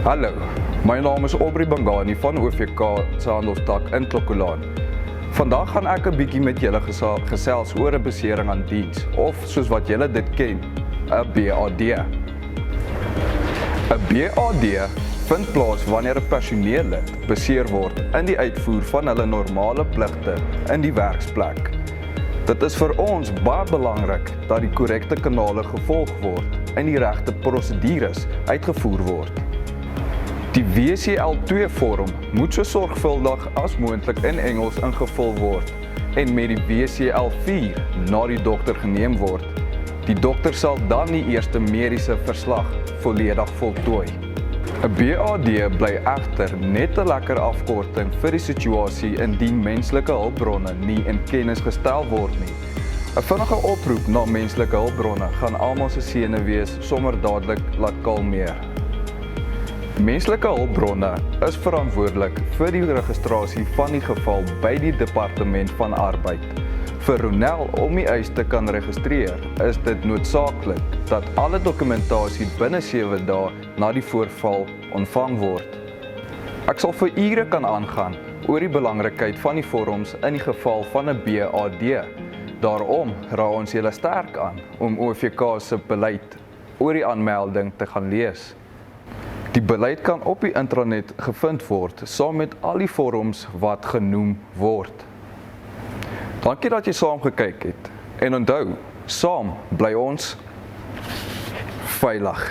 Hallo, my naam is Aubrey Bangani van OVK se handelstak in Klokkolaan. Vandag gaan ek 'n bietjie met julle gesels oor 'n besering aan diens, of soos wat julle dit ken, 'n BAD. 'n BAD vind plaas wanneer 'n personeellid beseer word in die uitvoer van hulle normale pligte in die werksplek. Dit is vir ons baie belangrik dat die korrekte kanale gevolg word en die regte prosedures uitgevoer word. Die WCL2 vorm moet so sorgvuldig as moontlik in Engels ingevul word en met die WCL4 na die dokter geneem word. Die dokter sal dan die eerste mediese verslag volledig voltooi. 'n BAD bly egter net 'n lekker afkorting vir die situasie indien menslike hulpbronne nie in kennis gestel word nie. 'n Vinnige oproep na menslike hulpbronne gaan almal se sene wees sommer dadelik laat kalmeer. Menslike hulpbronne is verantwoordelik vir die registrasie van die geval by die Departement van Arbeid. Vir Ronel om die eis te kan registreer, is dit noodsaaklik dat alle dokumentasie binne 7 dae na die voorval ontvang word. Ek sal vir ure kan aangaan oor die belangrikheid van die vorms in die geval van 'n BAD. Daarom raai ons julle sterk aan om OVK se beleid oor die aanmelding te gaan lees. Die beleid kan op die intranet gevind word, saam met al die vorms wat genoem word. Dankie dat jy saam gekyk het, en onthou, saam bly ons veilig.